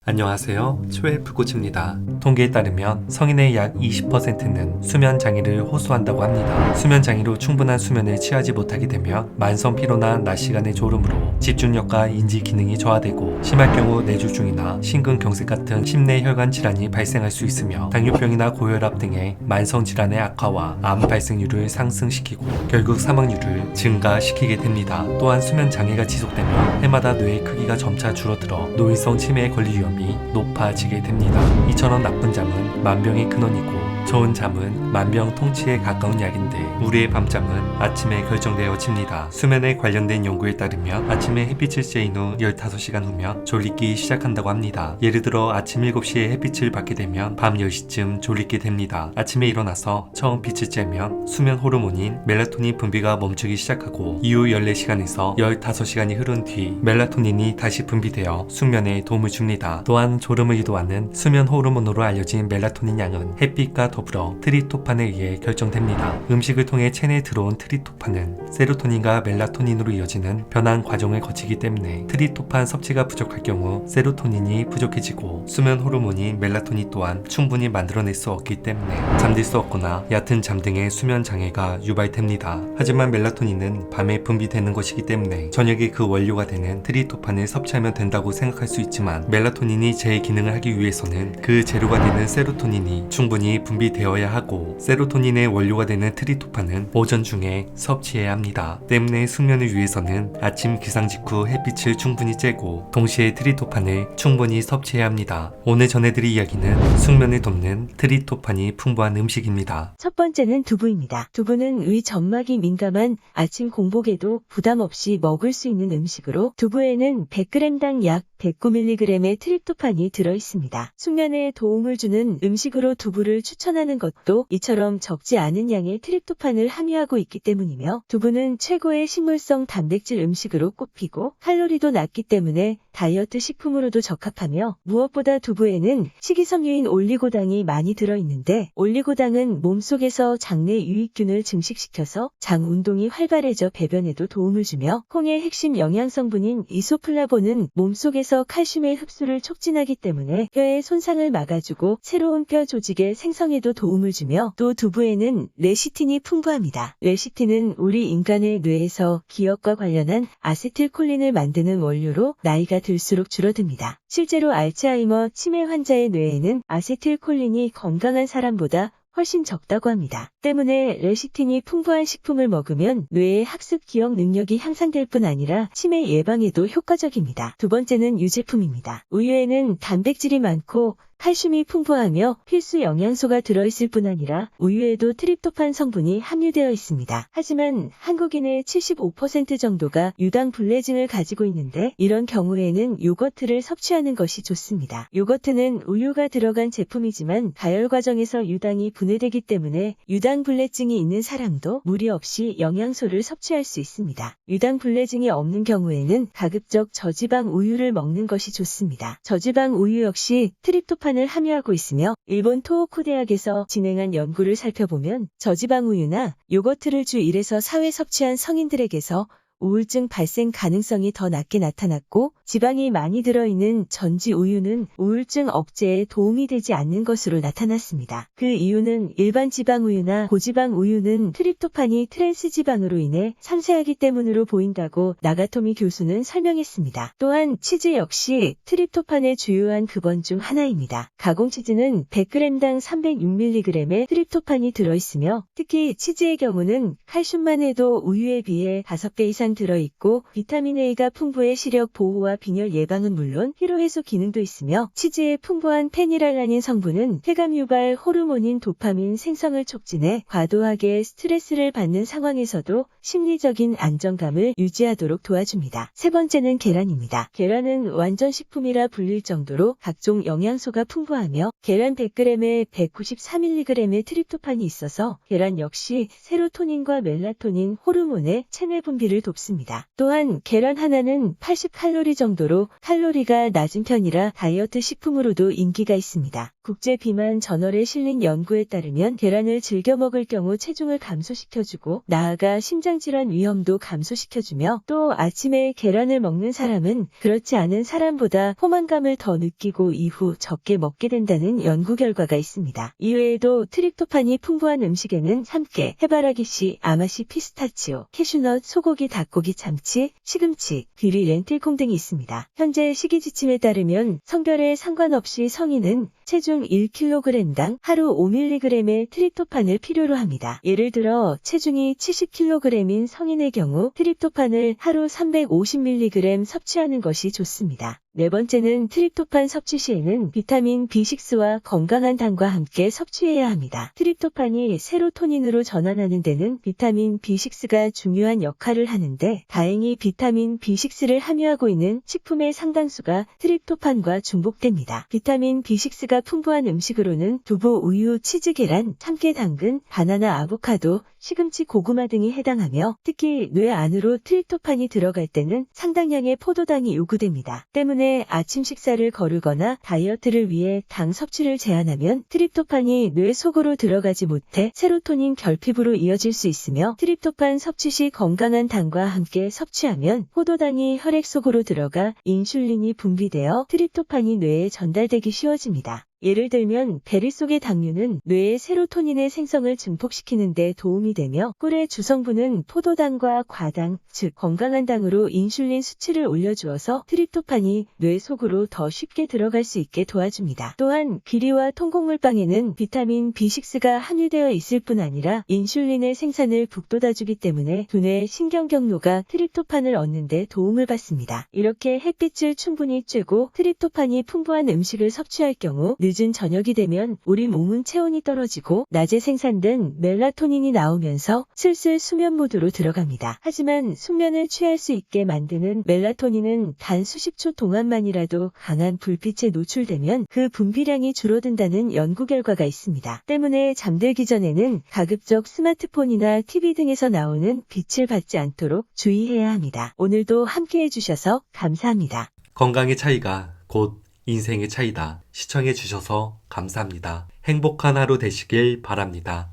안녕하세요. 초헬프코치입니다. 통계에 따르면 성인의 약 20%는 수면 장애를 호소한다고 합니다. 수면 장애로 충분한 수면을 취하지 못하게 되면 만성 피로나 낮 시간의 졸음으로 집중력과 인지 기능이 저하되고 심할 경우 뇌졸중이나 심근경색 같은 심내 혈관 질환이 발생할 수 있으며 당뇨병이나 고혈압 등의 만성 질환의 악화와 암 발생률을 상승시키고 결국 사망률을 증가시키게 됩니다. 또한 수면 장애가 지속되면 해마다 뇌의 크기가 점차 줄어들어 노인성 치매에 걸릴 위험이 높아지게 됩니다. 이처럼 나쁜 잠은 만병의 근원이고 좋은 잠은 만병통치에 가까운 약인데 우리의 밤잠은 아침에 결정되어집니다. 수면에 관련된 연구에 따르면 아침에 햇빛을 쬐인 후 15시간 후면 졸리기 시작한다고 합니다. 예를 들어 아침 7시에 햇빛을 받게 되면 밤 10시쯤 졸리게 됩니다. 아침에 일어나서 처음 빛을 쬐면 수면 호르몬인 멜라토닌 분비가 멈추기 시작하고 이후 14시간에서 15시간이 흐른 뒤 멜라토닌이 다시 분비되어 숙면에 도움을 줍니다. 또한 졸음을 유도하는 수면 호르몬으로 알려진 멜라토닌 양은 햇빛과 더불어 트립토판에 의해 결정됩니다. 음식을 통해 체내에 들어온 트립토판은 세로토닌과 멜라토닌으로 이어지는 변환 과정을 거치기 때문에 트립토판 섭취가 부족할 경우 세로토닌이 부족해지고 수면 호르몬인 멜라토닌 또한 충분히 만들어낼 수 없기 때문에 잠들 수 없거나 얕은 잠 등의 수면 장애가 유발됩니다. 하지만 멜라토닌은 밤에 분비되는 것이기 때문에 저녁에 그 원료가 되는 트립토판을 섭취하면 된다고 생각할 수 있지만 멜라토닌이 제 기능을 하기 위해서는 그 재료가 되는 세로토닌이 충분히 분비되어야 하고 세로토닌의 원료가 되는 트립토판은 오전 중에 섭취해야 합니다. 때문에 숙면을 위해서는 아침 기상 직후 햇빛을 충분히 쬐고 동시에 트립토판을 충분히 섭취해야 합니다. 오늘 전해드릴 이야기는 숙면을 돕는 트립토판이 풍부한 음식입니다. 첫 번째는 두부입니다. 두부는 위 점막이 민감한 아침 공복에도 부담 없이 먹을 수 있는 음식으로 두부에는 100g당 약 109mg의 트립토판이 들어있습니다. 숙면에 도움을 주는 음식으로 두부를 추천하는 것도 이처럼 적지 않은 양의 트립토판을 함유하고 있기 때문이며 두부는 최고의 식물성 단백질 음식으로 꼽히고 칼로리도 낮기 때문에 다이어트 식품으로도 적합하며 무엇보다 두부에는 식이섬유인 올리고당이 많이 들어있는데 올리고당은 몸속에서 장내 유익균을 증식시켜서 장 운동이 활발해져 배변에도 도움을 주며 콩의 핵심 영양성분인 이소플라본은 몸속에서 칼슘의 흡수를 촉진하기 때문에 뼈의 손상을 막아주고 새로운 뼈 조직의 생성에도 도움을 주며 또 두부에는 레시틴이 풍부합니다. 레시틴은 우리 인간의 뇌에서 기억과 관련한 아세틸콜린을 만드는 원료로 나이가 들수록 줄어듭니다. 실제로 알츠하이머 치매 환자의 뇌에는 아세틸콜린이 건강한 사람보다 훨씬 적다고 합니다. 때문에 레시틴이 풍부한 식품을 먹으면 뇌의 학습 기억 능력이 향상될 뿐 아니라 치매 예방에도 효과적입니다. 두 번째는 유제품입니다. 우유에는 단백질이 많고 칼슘이 풍부하며 필수 영양소가 들어있을 뿐 아니라 우유에도 트립토판 성분이 함유되어 있습니다. 하지만 한국인의 75% 정도가 유당불내증을 가지고 있는데 이런 경우에는 요거트를 섭취하는 것이 좋습니다. 요거트는 우유가 들어간 제품이지만 가열 과정에서 유당이 분해되기 때문에 유당불내증이 있는 사람도 무리 없이 영양소를 섭취할 수 있습니다. 유당불내증이 없는 경우에는 가급적 저지방 우유를 먹는 것이 좋습니다. 저지방 우유 역시 트립토판 을 함유하고 있으며 일본 토호쿠 대학에서 진행한 연구를 살펴보면 저지방 우유나 요거트를 주 1에서 4회 섭취한 성인들에게서 우울증 발생 가능성이 더 낮게 나타났고 지방이 많이 들어있는 전지 우유는 우울증 억제에 도움이 되지 않는 것으로 나타났습니다. 그 이유는 일반 지방 우유나 고지방 우유는 트립토판이 트랜스 지방으로 인해 상쇄하기 때문으로 보인다고 나가토미 교수는 설명했습니다. 또한 치즈 역시 트립토판의 주요한 급원 중 하나입니다. 가공치즈는 100g당 306mg의 트립토판이 들어있으며 특히 치즈의 경우는 칼슘만 해도 우유에 비해 5배 이상 들어있고 비타민 A가 풍부해 시력 보호와 빈혈 예방은 물론 피로 해소 기능도 있으며 치즈의 풍부한 페니랄라닌 성분은 쾌감 유발 호르몬인 도파민 생성을 촉진해 과도하게 스트레스를 받는 상황에서도 심리적인 안정감을 유지하도록 도와줍니다. 세 번째는 계란입니다. 계란은 완전 식품이라 불릴 정도로 각종 영양소가 풍부하며 계란 100g에 193mg의 트립토판이 있어서 계란 역시 세로토닌과 멜라토닌 호르몬의 체내 분비를 돕습니다. 높습니다. 또한 계란 하나는 80칼로리 정도로 칼로리가 낮은 편이라 다이어트 식품으로도 인기가 있습니다. 국제비만 저널에 실린 연구에 따르면 계란을 즐겨 먹을 경우 체중을 감소시켜주고 나아가 심장질환 위험도 감소시켜주며 또 아침에 계란을 먹는 사람은 그렇지 않은 사람보다 포만감을 더 느끼고 이후 적게 먹게 된다는 연구 결과가 있습니다. 이외에도 트립토판이 풍부한 음식에는 참깨, 해바라기씨, 아마씨, 피스타치오, 캐슈넛, 소고기, 닭고기, 참치, 시금치, 귀리, 렌틸콩 등이 있습니다. 현재 식이지침에 따르면 성별에 상관없이 성인은 체중 1kg당 하루 5mg의 트립토판을 필요로 합니다. 예를 들어 체중이 70kg인 성인의 경우 트립토판을 하루 350mg 섭취하는 것이 좋습니다. 네 번째는 트립토판 섭취 시에는 비타민 B6와 건강한 당과 함께 섭취해야 합니다. 트립토판이 세로토닌으로 전환하는 데는 비타민 B6가 중요한 역할을 하는데 다행히 비타민 B6를 함유하고 있는 식품의 상당수가 트립토판과 중복됩니다. 비타민 B6가 풍부한 음식으로는 두부, 우유, 치즈, 계란, 참깨, 당근, 바나나, 아보카도, 시금치, 고구마 등이 해당하며 특히 뇌 안으로 트립토판이 들어갈 때는 상당량의 포도당이 요구됩니다. 때문에 아침 식사를 거르거나 다이어트를 위해 당 섭취를 제한하면 트립토판이 뇌 속으로 들어가지 못해 세로토닌 결핍으로 이어질 수 있으며 트립토판 섭취 시 건강한 당과 함께 섭취하면 포도당이 혈액 속으로 들어가 인슐린이 분비되어 트립토판이 뇌에 전달되기 쉬워집니다. 예를 들면 베리 속의 당류는 뇌의 세로토닌의 생성을 증폭시키는 데 도움이 되며 꿀의 주성분은 포도당과 과당, 즉 건강한 당으로 인슐린 수치를 올려주어서 트립토판이 뇌 속으로 더 쉽게 들어갈 수 있게 도와줍니다. 또한 귀리와 통곡물빵에는 비타민 B6가 함유되어 있을 뿐 아니라 인슐린의 생산을 북돋아주기 때문에 두뇌의 신경 경로가 트립토판을 얻는 데 도움을 받습니다. 이렇게 햇빛을 충분히 쬐고 트립토판이 풍부한 음식을 섭취할 경우 늦은 저녁이 되면 우리 몸은 체온이 떨어지고 낮에 생산된 멜라토닌이 나오면서 슬슬 수면 모드로 들어갑니다. 하지만 숙면을 취할 수 있게 만드는 멜라토닌은 단 수십 초 동안만이라도 강한 불빛에 노출되면 그 분비량이 줄어든다는 연구 결과가 있습니다. 때문에 잠들기 전에는 가급적 스마트폰이나 TV 등에서 나오는 빛을 받지 않도록 주의해야 합니다. 오늘도 함께 해주셔서 감사합니다. 건강의 차이가 곧 인생의 차이다. 시청해주셔서 감사합니다. 행복한 하루 되시길 바랍니다.